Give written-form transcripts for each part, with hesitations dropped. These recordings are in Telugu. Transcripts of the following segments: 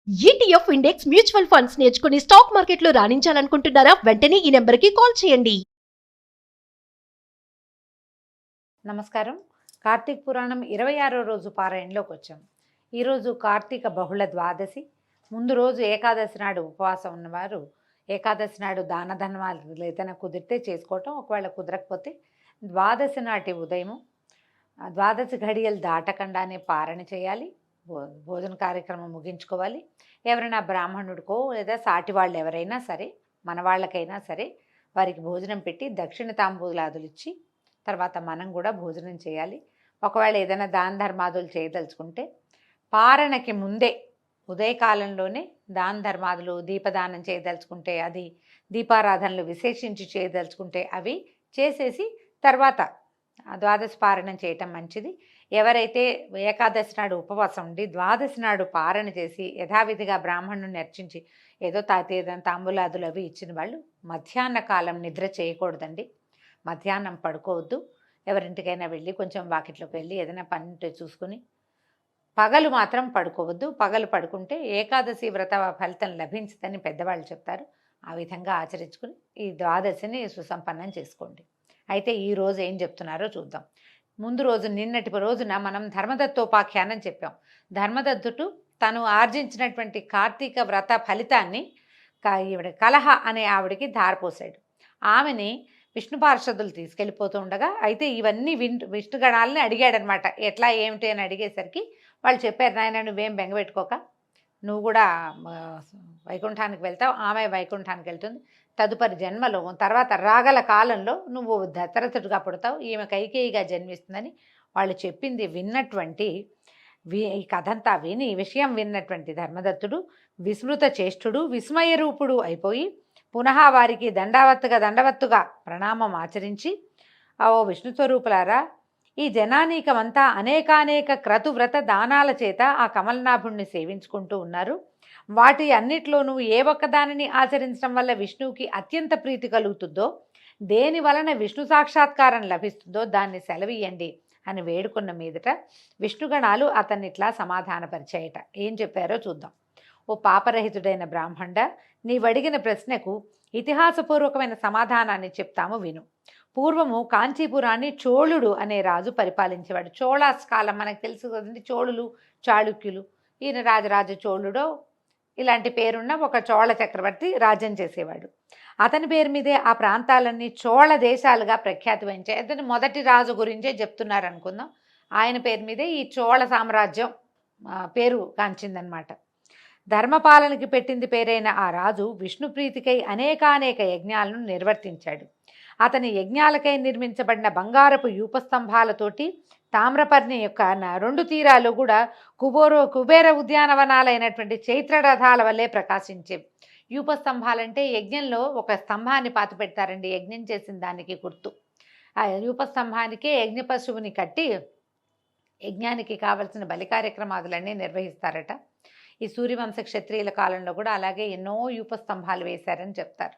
ఈటీఎఫ్ ఇండెక్స్ మ్యూచువల్ ఫండ్స్ నేర్చుకుని స్టాక్ మార్కెట్లో రాణించాలనుకుంటున్నారా? వెంటనే ఈ నెంబర్కి కాల్ చేయండి. నమస్కారం. కార్తీక పురాణం 26వ రోజు పారాయణలోకి వచ్చాం. ఈరోజు కార్తీక బహుళ ద్వాదశి. ముందు రోజు ఏకాదశి నాడు ఉపవాసం ఉన్నవారు ఏకాదశి నాడు దాన ధర్మాలు ఏదైనా కుదిరితే చేసుకోవటం, ఒకవేళ కుదరకపోతే ద్వాదశి నాటి ఉదయము ద్వాదశి ఘడియలు దాటకుండానే పారణ చేయాలి. భోజన కార్యక్రమం ముగించుకోవాలి. ఎవరైనా బ్రాహ్మణుడికో లేదా సాటి వాళ్ళు ఎవరైనా సరే, మన వాళ్ళకైనా సరే వారికి భోజనం పెట్టి దక్షిణ తాంబూలాదులు ఇచ్చి తర్వాత మనం కూడా భోజనం చేయాలి. ఒకవేళ ఏదైనా దాన ధర్మాదులు చేయదలుచుకుంటే పారణకి ముందే ఉదయకాలంలోనే దాన ధర్మాదులు, దీపదానం చేయదలుచుకుంటే అది, దీపారాధనలు విశేషించి చేయదలుచుకుంటే అవి చేసేసి తర్వాత ద్వాదశి పారణం చేయటం మంచిది. ఎవరైతే ఏకాదశి నాడు ఉపవాసం ఉండి ద్వాదశి నాడు పారణ చేసి యథావిధిగా బ్రాహ్మణుని అర్చించి ఏదో తాంబూలాదులు అవి ఇచ్చిన వాళ్ళు మధ్యాహ్న కాలం నిద్ర చేయకూడదండి. మధ్యాహ్నం పడుకోవద్దు. ఎవరింటికైనా వెళ్ళి కొంచెం వాకిట్లోకి వెళ్ళి ఏదైనా పని చూసుకుని పగలు మాత్రం పడుకోవద్దు. పగలు పడుకుంటే ఏకాదశి వ్రత ఫలితం లభించదని పెద్దవాళ్ళు చెప్తారు. ఆ విధంగా ఆచరించుకుని ఈ ద్వాదశిని సుసంపన్నం చేసుకోండి. అయితే ఈరోజు ఏం చెప్తున్నారో చూద్దాం. ముందు రోజు నిన్నటి రోజున మనం ధర్మదత్తోపాఖ్యానం చెప్పాం. ధర్మదత్తుడు తను ఆర్జించినటువంటి కార్తీక వ్రత ఫలితాన్ని ఈవిడ కలహ అనే ఆవిడికి ధారపోసాడు. ఆమెని విష్ణు పార్షదులు తీసుకెళ్ళిపోతూ ఉండగా అయితే ఇవన్నీ విష్ణుగణాలని అడిగాడనమాట. ఎట్లా ఏమిటి అని అడిగేసరికి వాళ్ళు చెప్పారు, నాయన నువ్వేం బెంగపెట్టుకోక, నువ్వు కూడా వైకుంఠానికి వెళ్తావు, ఆమె వైకుంఠానికి వెళ్తుంది, తదుపరి జన్మలో తర్వాత రాగల కాలంలో నువ్వు దశరథుడిగా పుడతావు, ఈమె కైకేయిగా జన్మిస్తుందని వాళ్ళు చెప్పింది విన్నటువంటి ఈ కథంతా విని విషయం విన్నటువంటి ధర్మదత్తుడు విస్మృత చేష్టుడు విస్మయరూపుడు అయిపోయి పునః వారికి దండవత్తుగా ప్రణామం ఆచరించి, ఓ విష్ణు స్వరూపులారా, ఈ జనానీకమంతా అనేకానేక క్రతువ్రత దానాల చేత ఆ కమలనాభుణ్ణి సేవించుకుంటూ ఉన్నారు. వాటి అన్నిట్లోనూ ఏ ఒక్కదానిని ఆచరించడం వల్ల విష్ణువుకి అత్యంత ప్రీతి కలుగుతుందో, దేని వలన విష్ణు సాక్షాత్కారం లభిస్తుందో దాన్ని సెలవీయండి అని వేడుకున్న మీదట విష్ణుగణాలు అతన్ని ఇట్లా సమాధానపరిచాయట. ఏం చెప్పారో చూద్దాం. ఓ పాపరహితుడైన బ్రాహ్మణ, నీవడిగిన ప్రశ్నకు ఇతిహాసపూర్వకమైన సమాధానాన్ని చెప్తాము విను. పూర్వము కాంచీపురాన్ని చోళుడు అనే రాజు పరిపాలించేవాడు. చోళాస్ కాలం మనకు తెలుసు కదండి, చోళులు, చాళుక్యులు. ఈయన రాజరాజ చోళుడో ఇలాంటి పేరున్న ఒక చోళ చక్రవర్తి రాజ్యం చేసేవాడు. అతని పేరు మీదే ఆ ప్రాంతాలన్నీ చోళ దేశాలుగా ప్రఖ్యాతి వహించాయి. అతని మొదటి రాజు గురించే చెప్తున్నారు అనుకుందాం. ఆయన పేరు మీదే ఈ చోళ సామ్రాజ్యం పేరు కాంచిందనమాట. ధర్మపాలనకి పెట్టింది పేరైన ఆ రాజు విష్ణుప్రీతికై అనేకానేక యజ్ఞాలను నిర్వర్తించాడు. అతని యజ్ఞాలకై నిర్మించబడిన బంగారపు యూపస్తంభాలతోటి తామ్రపర్ణి యొక్క 2 తీరాలు కూడా కుబేర ఉద్యానవనాలైనటువంటి చైత్రరథాల వల్లే ప్రకాశించేవి. యూపస్తంభాలంటే యజ్ఞంలో ఒక స్తంభాన్ని పాతి పెడతారండి, యజ్ఞం చేసిన దానికి గుర్తు. ఆ యూపస్తంభానికే యజ్ఞ పశువుని కట్టి యజ్ఞానికి కావలసిన బలి కార్యక్రమాదులన్నీ నిర్వహిస్తారట. ఈ సూర్యవంశ క్షత్రియుల కాలంలో కూడా అలాగే ఎన్నో యూపస్తంభాలు వేశారని చెప్తారు.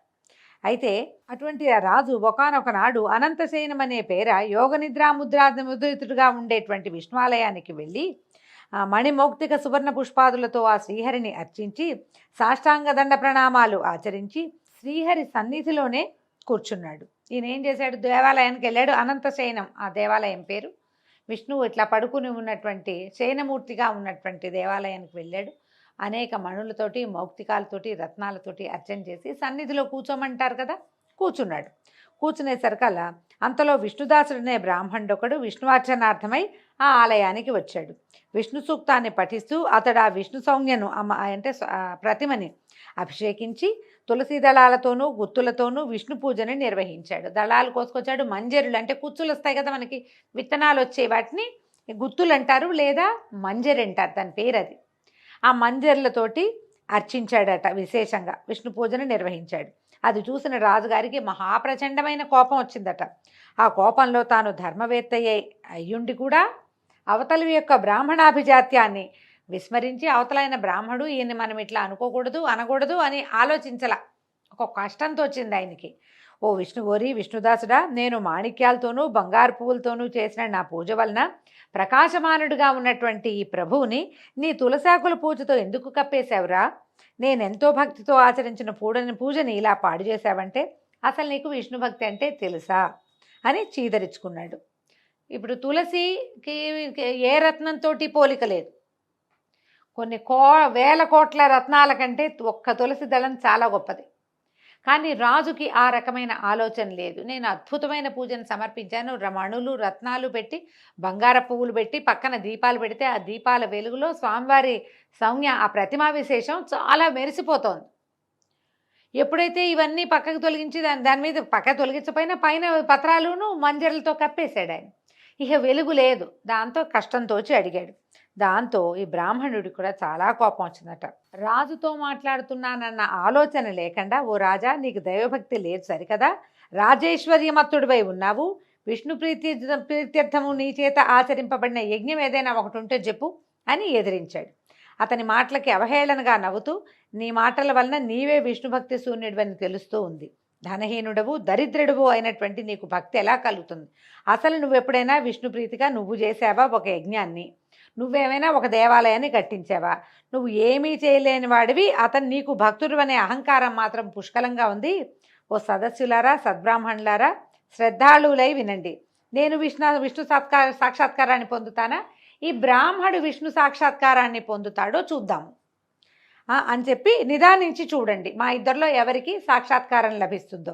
అయితే అటువంటి ఆ రాజు ఒకానొక నాడు అనంతశయనం అనే పేర యోగనిద్రా ముద్రితుడుగా ఉండేటువంటి విష్ణువాలయానికి వెళ్ళి మణిమౌక్తిక సువర్ణ పుష్పాదులతో ఆ శ్రీహరిని అర్చించి సాష్టాంగ దండ ప్రణామాలు ఆచరించి శ్రీహరి సన్నిధిలోనే కూర్చున్నాడు. ఈయన ఏం చేశాడు, దేవాలయానికి వెళ్ళాడు. అనంతశయనం ఆ దేవాలయం పేరు. విష్ణువు ఇట్లా పడుకుని ఉన్నటువంటి శయనమూర్తిగా ఉన్నటువంటి దేవాలయానికి వెళ్ళాడు. అనేక మణులతోటి, మౌక్తికాలతోటి, రత్నాలతోటి అర్చన చేసి సన్నిధిలో కూర్చోమంటారు కదా, కూర్చున్నాడు. కూర్చునేసరికల్లా అంతలో విష్ణుదాసుడనే బ్రాహ్మణుడొకడు విష్ణువార్చనార్థమై ఆ ఆలయానికి వచ్చాడు. విష్ణు సూక్తాన్ని పఠిస్తూ అతడు ఆ విష్ణు సౌజ్ఞను అంటే ప్రతిమని అభిషేకించి తులసి దళాలతోనూ గుత్తులతోనూ విష్ణు పూజని నిర్వహించాడు. దళాలు కోసుకొచ్చాడు. మంజరులు అంటే కుచ్చులు వస్తాయి కదా మనకి, విత్తనాలు వచ్చే వాటిని గుత్తులు అంటారు లేదా మంజరి అంటారు, దాని పేరు అది. ఆ మంజర్లతోటి అర్చించాడట. విశేషంగా విష్ణు పూజను నిర్వహించాడు. అది చూసిన రాజుగారికి మహాప్రచండమైన కోపం వచ్చిందట. ఆ కోపంలో తాను ధర్మవేత్త అయ్యుండి కూడా అవతలి యొక్క బ్రాహ్మణాభిజాత్యాన్ని విస్మరించి అవతలైన బ్రాహ్మడు ఈయన్ని మనం ఇట్లా అనకూడదు అనకూడదు అని ఆలోచించలా. ఒక కష్టంతో వచ్చింది ఆయనకి. ఓ ఓరి విష్ణుదాసుడా, నేను మాణిక్యాలతోనూ బంగారు పువ్వులతోనూ చేసిన నా పూజ వలన ప్రకాశమానుడిగా ఉన్నటువంటి ఈ ప్రభువుని నీ తులసాకుల పూజతో ఎందుకు కప్పేశావురా? నేనెంతో భక్తితో ఆచరించిన పూజని ఇలా పాడు చేశావంటే అసలు నీకు విష్ణు భక్తి అంటే తెలుసా అని చీదరించుకున్నాడు. ఇప్పుడు తులసికి ఏ రత్నంతోటి పోలిక లేదు. కొన్ని వేల కోట్ల రత్నాల కంటే ఒక్క తులసి దళం చాలా గొప్పది. కానీ రాజుకి ఆ రకమైన ఆలోచన లేదు. నేను అద్భుతమైన పూజను సమర్పించాను, మణులు రత్నాలు పెట్టి బంగార పువ్వులు పెట్టి పక్కన దీపాలు పెడితే ఆ దీపాల వెలుగులో స్వామివారి సౌమ్య ఆ ప్రతిమా విశేషం చాలా మెరిసిపోతోంది. ఎప్పుడైతే ఇవన్నీ పక్కకు తొలగించి దాని మీద పక్క తొలగించపోయినా పైన పత్రాలును మంజరలతో కప్పేశాడు ఆయన. ఇక వెలుగు లేదు. దాంతో కష్టంతోచి అడిగాడు. దాంతో ఈ బ్రాహ్మణుడి కూడా చాలా కోపం వచ్చిందట. రాజుతో మాట్లాడుతున్నానన్న ఆలోచన లేకుండా, ఓ రాజా, నీకు దైవభక్తి లేదు సరికదా, రాజేశ్వర్యమత్తుడిపై ఉన్నావు, విష్ణు ప్రీత్యర్థము నీ చేత ఆచరింపబడిన యజ్ఞం ఏదైనా ఒకటి ఉంటే చెప్పు అని ఎదిరించాడు. అతని మాటలకి అవహేళనగా నవ్వుతూ, నీ మాటల వలన నీవే విష్ణుభక్తి శూన్యుడివని తెలుస్తూ ఉంది. ధనహీనుడవు దరిద్రుడవు అయినటువంటి నీకు భక్తి ఎలా కలుగుతుంది? అసలు నువ్వెప్పుడైనా విష్ణుప్రీతిగా నువ్వు చేసావా ఒక యజ్ఞాన్ని? నువ్వేమైనా ఒక దేవాలయాన్ని కట్టించావా? నువ్వు ఏమీ చేయలేని వాడివి, అతను నీకు భక్తుడు అనే అహంకారం మాత్రం పుష్కలంగా ఉంది. ఓ సదస్సులారా, సద్బ్రాహ్మణులారా, శ్రద్ధాళులై వినండి. నేను విష్ణు సాక్షాత్కారాన్ని పొందుతానా, ఈ బ్రాహ్మడు విష్ణు సాక్షాత్కారాన్ని పొందుతాడో చూద్దాము అని చెప్పి నిదానించి చూడండి. మా ఇద్దరిలో ఎవరికి సాక్షాత్కారం లభిస్తుందో,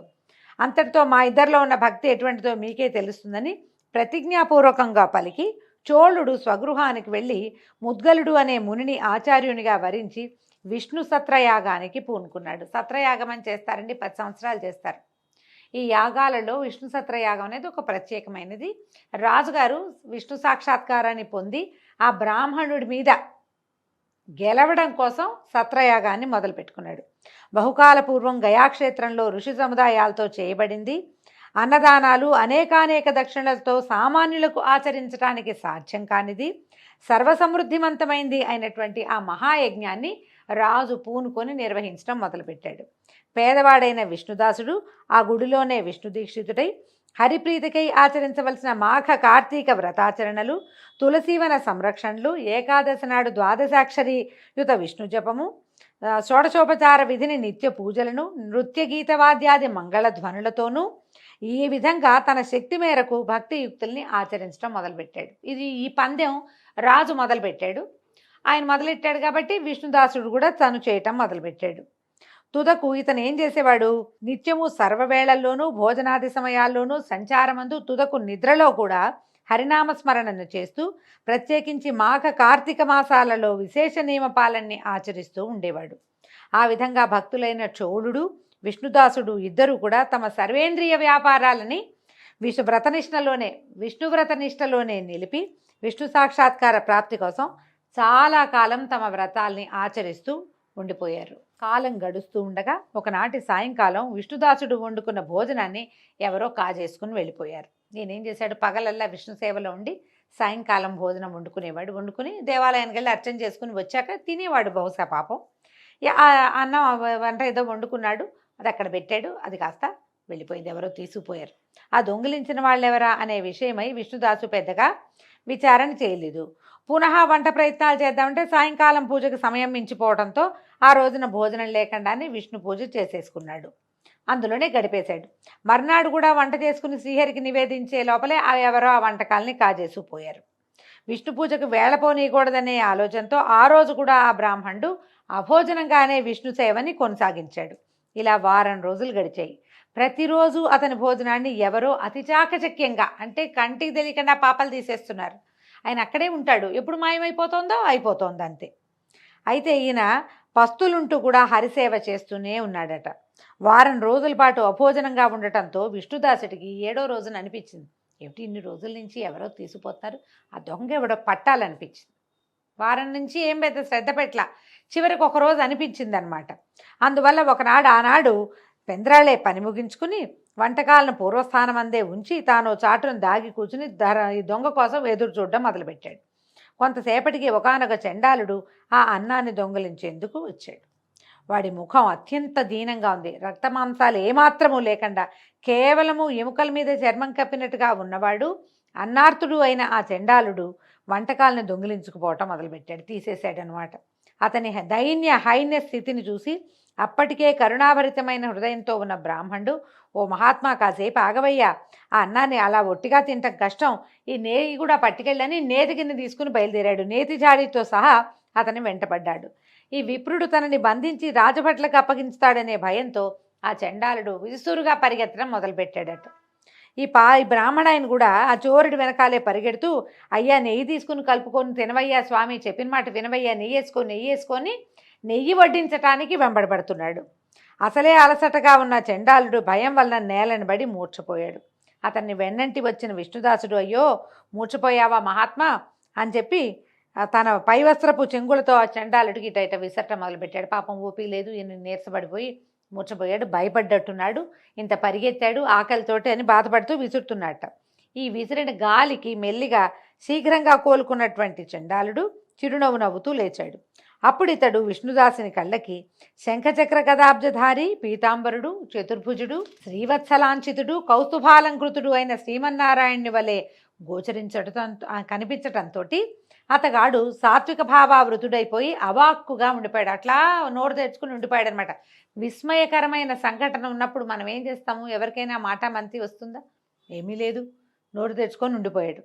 అంతటితో మా ఇద్దరిలో ఉన్న భక్తి ఎటువంటిదో మీకే తెలుస్తుందని ప్రతిజ్ఞాపూర్వకంగా పలికి చోళుడు స్వగృహానికి వెళ్ళి ముద్గలుడు అనే మునిని ఆచార్యునిగా వరించి విష్ణు సత్రయాగానికి పూనుకున్నాడు. సత్రయాగం అని చేస్తారండి, 10 సంవత్సరాలు చేస్తారు. ఈ యాగాలలో విష్ణు సత్రయాగం అనేది ఒక ప్రత్యేకమైనది. రాజుగారు విష్ణు సాక్షాత్కారాన్ని పొంది ఆ బ్రాహ్మణుడి మీద గెలవడం కోసం సత్రయాగాన్ని మొదలుపెట్టుకున్నాడు. బహుకాల పూర్వం గయాక్షేత్రంలో ఋషి సముదాయాలతో చేయబడింది. అన్నదానాలు అనేకానేక దక్షిణలతో సామాన్యులకు ఆచరించడానికి సాధ్యం కానిది, సర్వసమృద్ధిమంతమైంది అయినటువంటి ఆ మహాయజ్ఞాన్ని రాజు పూనుకొని నిర్వహించడం మొదలుపెట్టాడు. పేదవాడైన విష్ణుదాసుడు ఆ గుడిలోనే విష్ణు దీక్షితుడై హరిప్రీతికై ఆచరించవలసిన మాఘ కార్తీక వ్రతాచరణలు, తులసీవన సంరక్షణలు, ఏకాదశి నాడు ద్వాదశాక్షరి యుత విష్ణు జపము, షోడశోపచార విధిని నిత్య పూజలను, నృత్య గీతవాద్యాది మంగళధ్వనులతోనూ ఈ విధంగా తన శక్తి మేరకు భక్తియుక్తుల్ని ఆచరించడం మొదలుపెట్టాడు. ఈ పందెం రాజు మొదలుపెట్టాడు. ఆయన మొదలెట్టాడు కాబట్టి విష్ణుదాసుడు కూడా తను చేయటం మొదలుపెట్టాడు. తుదకు ఇతను ఏం చేసేవాడు, నిత్యము సర్వవేళల్లోనూ భోజనాది సమయాల్లోనూ సంచారమందు తుదకు నిద్రలో కూడా హరినామస్మరణను చేస్తూ ప్రత్యేకించి మాఘ కార్తీక మాసాలలో విశేష నియమపాలన్ని ఆచరిస్తూ ఉండేవాడు. ఆ విధంగా భక్తులైన చోళుడు విష్ణుదాసుడు ఇద్దరూ కూడా తమ సర్వేంద్రియ వ్యాపారాలని విష్ణువ్రతనిష్టలోనే నిలిపి విష్ణు సాక్షాత్కార ప్రాప్తి కోసం చాలా కాలం తమ వ్రతాల్ని ఆచరిస్తూ ఉండిపోయారు. కాలం గడుస్తూ ఉండగా ఒకనాటి సాయంకాలం విష్ణుదాసుడు వండుకున్న భోజనాన్ని ఎవరో కాజేసుకుని వెళ్ళిపోయారు. నేనేం చేశాడు, పగలల్లా విష్ణు సేవలో ఉండి సాయంకాలం భోజనం వండుకుని దేవాలయానికి వెళ్ళి అర్చన చేసుకుని వచ్చాక తినేవాడు. బహుశా పాపం అన్నం వంట ఏదో వండుకున్నాడు, అది అక్కడ పెట్టాడు, అది కాస్త వెళ్ళిపోయింది, ఎవరో తీసుకుపోయారు. ఆ దొంగిలించిన వాళ్ళెవరా అనే విషయమై విష్ణుదాసు పెద్దగా విచారణ చేయలేదు. పునః వంట ప్రయత్నాలు చేద్దామంటే సాయంకాలం పూజకు సమయం మించిపోవడంతో ఆ రోజున భోజనం లేకుండానే విష్ణు పూజ చేసేసుకున్నాడు. అందులోనే గడిపేశాడు. మర్నాడు కూడా వంట చేసుకుని శ్రీహరికి నివేదించే లోపలే ఎవరో ఆ వంటకాలని కాజేసుకుపోయారు. విష్ణు పూజకు వేళపోనీయకూడదనే ఆలోచనతో ఆ రోజు కూడా ఆ బ్రాహ్మణుడు అభోజనంగానే విష్ణు సేవని కొనసాగించాడు. ఇలా వారం రోజులు గడిచాయి. ప్రతిరోజు అతని భోజనాన్ని ఎవరో అతి చాకచక్యంగా, అంటే కంటికి తెలియకుండా పాపలు తీసేస్తున్నారు. ఆయన అక్కడే ఉంటాడు, ఎప్పుడు మాయమైపోతుందో అయిపోతుంది అంతే. అయితే ఈయన పస్తులుంటూ కూడా హరిసేవ చేస్తూనే ఉన్నాడట. వారం రోజుల పాటు అభోజనంగా ఉండటంతో విష్ణుదాసుడికి 7వ రోజున అనిపించింది, ఏమిటి ఇన్ని రోజుల నుంచి ఎవరో తీసుకుపోతున్నారు, ఆ దొంగ ఎవడో పట్టాలనిపించింది. వారం నుంచి ఏం పెద్ద శ్రద్ధ పెట్టలా, చివరికి ఒకరోజు అనిపించింది అనమాట. అందువల్ల ఆనాడు పెంద్రాళే పని ముగించుకుని వంటకాలను పూర్వస్థానం అందే ఉంచి తాను చాటును దాగి కూర్చుని ఈ దొంగ కోసం ఎదురు చూడడం మొదలుపెట్టాడు. కొంతసేపటికి ఒకానొక చండాలుడు ఆ అన్నాన్ని దొంగిలించేందుకు వచ్చాడు. వాడి ముఖం అత్యంత దీనంగా ఉంది. రక్తమాంసాలు ఏమాత్రము లేకుండా కేవలము ఎముకల మీద చర్మం కప్పినట్టుగా ఉన్నవాడు, అన్నార్తుడు అయిన ఆ చండాలుడు వంటకాలను దొంగిలించుకుపోవటం మొదలుపెట్టాడు, తీసేశాడనమాట. అతని హైన్య స్థితిని చూసి అప్పటికే కరుణాభరితమైన హృదయంతో ఉన్న బ్రాహ్మణుడు, ఓ మహాత్మా కాసేపు ఆగవయ్యా, ఆ అన్నాన్ని అలా ఒట్టిగా తింటం కష్టం, ఈ నేతి కూడా పట్టుకెళ్ళని నేతి కింద తీసుకుని బయలుదేరాడు. నేతి జాడితో సహా అతని వెంటపడ్డాడు. ఈ విప్రుడు తనని బంధించి రాజభట్లకు అప్పగించుతాడనే భయంతో ఆ చండాలుడు విసురుగా పరిగెత్తడం మొదలుపెట్టాడట. ఈ బ్రాహ్మణాయన కూడా ఆ చోరుడి వెనకాలే పరిగెడుతూ, అయ్యా నెయ్యి తీసుకుని కలుపుకొని తినవయ్యా స్వామి, చెప్పిన మాట వినవయ్యా, నెయ్యి వేసుకొని నెయ్యి వడ్డించటానికి వెంబడబడుతున్నాడు. అసలే అలసటగా ఉన్న చండాలుడు భయం వలన నేలను బడి మూర్ఛపోయాడు. అతన్ని వెన్నంటి వచ్చిన విష్ణుదాసుడు, అయ్యో మూర్ఛపోయావా మహాత్మా అని చెప్పి తన పైవస్త్రపు చెంగులతో ఆ చండాలుడికి ఇట విసరటం మొదలుపెట్టాడు. పాపం ఊపి లేదు, ఈయన నీరసపడిపోయి మూర్ఛపోయాడు, భయపడ్డట్టున్నాడు, ఇంత పరిగెత్తాడు ఆకలితోటి అని బాధపడుతూ విసురుతున్నట్ట. ఈ విసిరిన గాలికి మెల్లిగా శీఘ్రంగా కోలుకున్నటువంటి చండాలుడు చిరునవ్వు నవ్వుతూ లేచాడు. అప్పుడు ఇతడు విష్ణుదాసుని కళ్ళకి శంఖచక్ర గదాబ్జధారి, పీతాంబరుడు, చతుర్భుజుడు, శ్రీవత్సలాంఛితుడు, కౌస్తుభాలంకృతుడు అయిన శ్రీమన్నారాయణుని వలె కనిపించటంతో అతగాడు సాత్విక భావావృతుడైపోయి అవాక్కుగా ఉండిపోయాడు. అట్లా నోరు తెచ్చుకుని ఉండిపోయాడు అనమాట. విస్మయకరమైన సంఘటన ఉన్నప్పుడు మనం ఏం చేస్తాము? ఎవరికైనా మాట మంతి వస్తుందా? ఏమీ లేదు, నోరు తెచ్చుకొని ఉండిపోయాడు,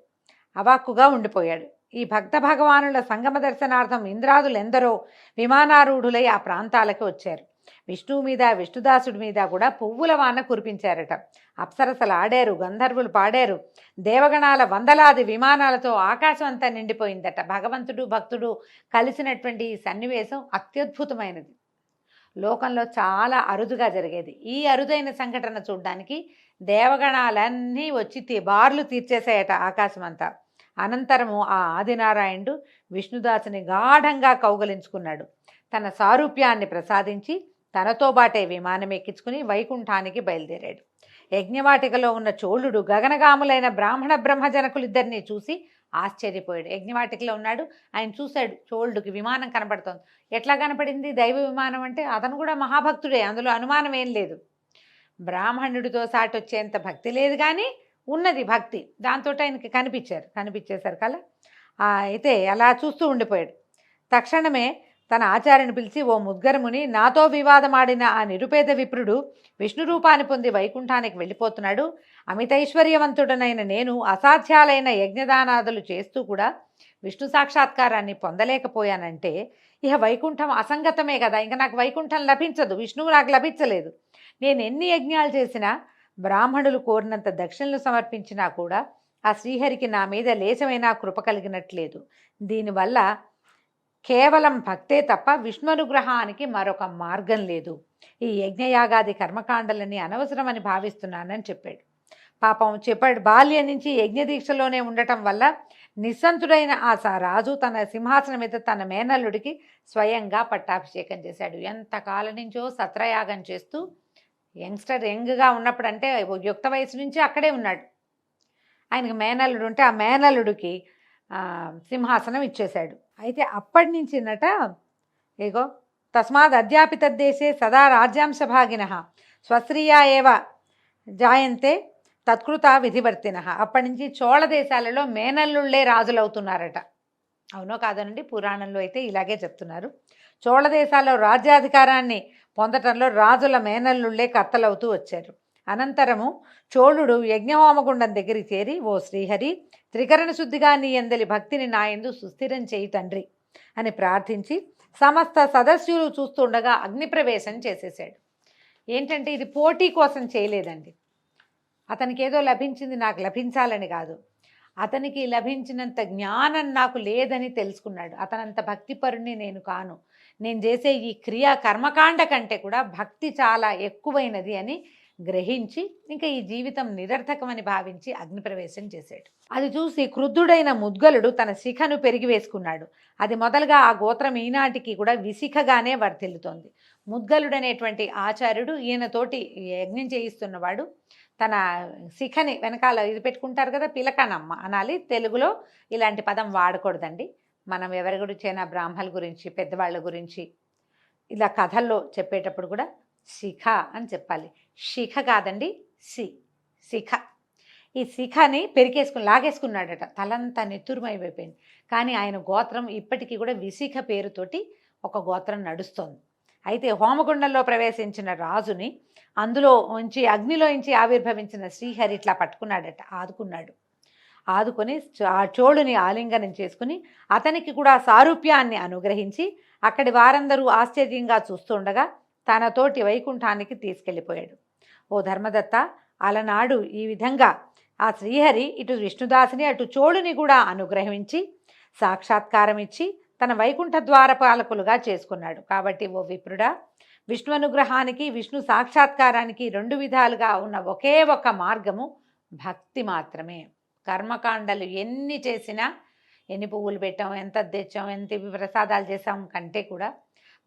అవాక్కుగా ఉండిపోయాడు. ఈ భక్త భగవానుల సంగమ దర్శనార్థం ఇంద్రాదులెందరో విమానారూఢులై ఆ ప్రాంతాలకు వచ్చారు. విష్ణువు మీద, విష్ణుదాసుడి మీద కూడా పువ్వుల వాన కురిపించారట. అప్సరసలు ఆడారు, గంధర్వులు పాడారు, దేవగణాల వందలాది విమానాలతో ఆకాశం అంతా నిండిపోయిందట. భగవంతుడు భక్తుడు కలిసినటువంటి ఈ సన్నివేశం అత్యద్భుతమైనది, లోకంలో చాలా అరుదుగా జరిగేది. ఈ అరుదైన సంఘటన చూడడానికి దేవగణాలన్నీ వచ్చి బార్లు తీర్చేసాయట ఆకాశం అంతా. అనంతరము ఆ ఆదినారాయణుడు విష్ణుదాసుని గాఢంగా కౌగలించుకున్నాడు. తన సారూప్యాన్ని ప్రసాదించి తనతో బాటే విమానం ఎక్కించుకుని వైకుంఠానికి బయలుదేరాడు. యజ్ఞవాటికలో ఉన్న చోళుడు గగనగాములైన బ్రాహ్మణ బ్రహ్మజనకులిద్దరినీ చూసి ఆశ్చర్యపోయాడు. యజ్ఞవాటికలో ఉన్నాడు, ఆయన చూశాడు, చోళుడికి విమానం కనపడుతోంది. ఎట్లా కనపడింది? దైవ విమానం అంటే అతను కూడా మహాభక్తుడే, అందులో అనుమానం ఏం లేదు. బ్రాహ్మణుడితో సాటి వచ్చేంత భక్తి లేదు కానీ ఉన్నది భక్తి, దాంతో ఆయనకి కనిపించేశారు కల. అయితే అలా చూస్తూ ఉండిపోయాడు. తక్షణమే తన ఆచార్యని పిలిచి, ఓ ముద్గరముని, నాతో వివాదమాడిన ఆ నిరుపేద విప్రుడు విష్ణు రూపాన్ని పొంది వైకుంఠానికి వెళ్ళిపోతున్నాడు. అమితైశ్వర్యవంతుడనైన నేను అసాధ్యాలైన యజ్ఞదానాదులు చేస్తూ కూడా విష్ణు సాక్షాత్కారాన్ని పొందలేకపోయానంటే ఇక వైకుంఠం అసంగతమే కదా, ఇంకా నాకు వైకుంఠం లభించదు, విష్ణువు నాకు లభించలేదు. నేను ఎన్ని యజ్ఞాలు చేసినా, బ్రాహ్మణులు కోరినంత దక్షిణలు సమర్పించినా కూడా ఆ శ్రీహరికి నా మీద లేశమైనా కృప కలిగినట్లేదు. దీనివల్ల కేవలం భక్తే తప్ప విష్ణునుగ్రహానికి మరొక మార్గం లేదు. ఈ యజ్ఞయాగాది కర్మకాండలని అనవసరమని భావిస్తున్నానని చెప్పాడు. పాపం చెప్పాడు, బాల్యం నుంచి యజ్ఞదీక్షలోనే ఉండటం వల్ల నిస్సంతుడైన ఆ రాజు తన సింహాసనం మీద తన మేనల్లుడికి స్వయంగా పట్టాభిషేకం చేశాడు. ఎంతకాలం నుంచో సత్రయాగం చేస్తూ యంగ్గా ఉన్నప్పుడు, అంటే యుక్త వయసు నుంచి అక్కడే ఉన్నాడు. ఆయనకి మేనల్లుడు ఉంటే ఆ మేనల్లుడికి సింహాసనం ఇచ్చేశాడు. అయితే అప్పటి నుంచినట ఏగో తస్మాత్ అధ్యాపిత దేశే సదా రాజ్యాంశభాగిన స్వశ్రియా ఏవ జాయంతే తత్కృత విధివర్తిన. అప్పటి నుంచి చోళ దేశాలలో మేనల్లుళ్ళే రాజులవుతున్నారట. అవునో కాదనండి, పురాణంలో అయితే ఇలాగే చెప్తున్నారు. చోళ దేశాల్లో రాజ్యాధికారాన్ని పొందటంలో రాజుల మేనల్లుళ్ళే కర్తలవుతూ వచ్చారు. అనంతరము చోళుడు యజ్ఞహోమగుండం దగ్గరికి చేరి, ఓ శ్రీహరి, త్రికరణ శుద్ధిగా నీ అందలి భక్తిని నా యందు సుస్థిరం చేయి తండ్రి అని ప్రార్థించి సమస్త సదస్యులు చూస్తుండగా అగ్నిప్రవేశం చేసేసాడు. ఏంటంటే ఇది పోటీ కోసం చేయలేదండి, అతనికి ఏదో లభించింది నాకు లభించాలని కాదు, అతనికి లభించినంత జ్ఞానం నాకు లేదని తెలుసుకున్నాడు. అతనంత భక్తిపరుణ్ణి నేను కాను, నేను చేసే ఈ క్రియా కర్మకాండ కంటే కూడా భక్తి చాలా ఎక్కువైనది అని గ్రహించి ఇంకా ఈ జీవితం నిరర్థకమని భావించి అగ్నిప్రవేశం చేశాడు. అది చూసి క్రుద్ధుడైన ముద్గలుడు తన శిఖను పెరిగి వేసుకున్నాడు. అది మొదలుగా ఆ గోత్రం ఈనాటికి కూడా విశిఖగానే వర్ధిల్లుతోంది. ముద్గలుడనేటువంటి ఆచార్యుడు ఈయనతోటి యజ్ఞం చేయిస్తున్నవాడు తన శిఖని వెనకాల ఇది పెట్టుకుంటారు కదా, పిలకనమ్మ అనాలి. తెలుగులో ఇలాంటి పదం వాడకూడదండి. మనం ఎవరి గురించైనా బ్రాహ్మణుల గురించి, పెద్దవాళ్ళ గురించి ఇలా కథల్లో చెప్పేటప్పుడు కూడా శిఖ అని చెప్పాలి. శిఖ కాదండి, శిఖ. ఈ శిఖని లాగేసుకున్నాడట, తలంతా నెత్తురుమైపోయింది. కానీ ఆయన గోత్రం ఇప్పటికీ కూడా విశిఖ పేరుతోటి ఒక గోత్రం నడుస్తోంది. అయితే హోమగుండంలో ప్రవేశించిన రాజుని అగ్నిలోంచి ఆవిర్భవించిన శ్రీహరి ఇట్లా పట్టుకున్నాడట, ఆదుకొని ఆ చోళుని ఆలింగనం చేసుకుని అతనికి కూడా సారూప్యాన్ని అనుగ్రహించి అక్కడి వారందరూ ఆశ్చర్యంగా చూస్తుండగా తనతోటి వైకుంఠానికి తీసుకెళ్ళిపోయాడు. ఓ ధర్మదత్త, అలనాడు ఈ విధంగా ఆ శ్రీహరి ఇటు విష్ణుదాసుని అటు చోళుని కూడా అనుగ్రహించి సాక్షాత్కారం ఇచ్చి తన వైకుంఠ ద్వారపాలకులుగా చేసుకున్నాడు. కాబట్టి ఓ విప్రుడా, విష్ణు అనుగ్రహానికి విష్ణు సాక్షాత్కారానికి 2 విధాలుగా ఉన్న ఒకే ఒక మార్గము భక్తి మాత్రమే. కర్మకాండలు ఎన్ని చేసినా, ఎన్ని పువ్వులు పెట్టాం, ఎంత తెచ్చాం, ఎంత ప్రసాదాలు చేసాం కంటే కూడా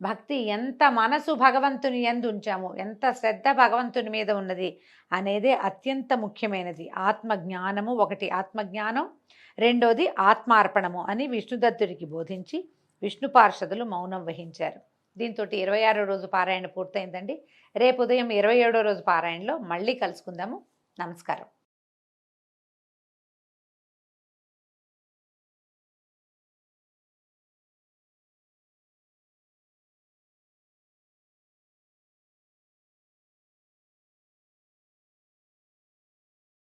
భక్తి, ఎంత మనసు భగవంతుని యందు ఉంచాము, ఎంత శ్రద్ధ భగవంతుని మీద ఉన్నది అనేదే అత్యంత ముఖ్యమైనది. ఆత్మజ్ఞానము ఒకటి, ఆత్మజ్ఞానం రెండోది ఆత్మార్పణము అని విష్ణుదత్తుడికి బోధించి విష్ణు పార్షదులు మౌనం వహించారు. దీంతో 26వ రోజు పారాయణ పూర్తయిందండి. రేపు ఉదయం 27వ రోజు పారాయణలో మళ్ళీ కలుసుకుందాము. నమస్కారం.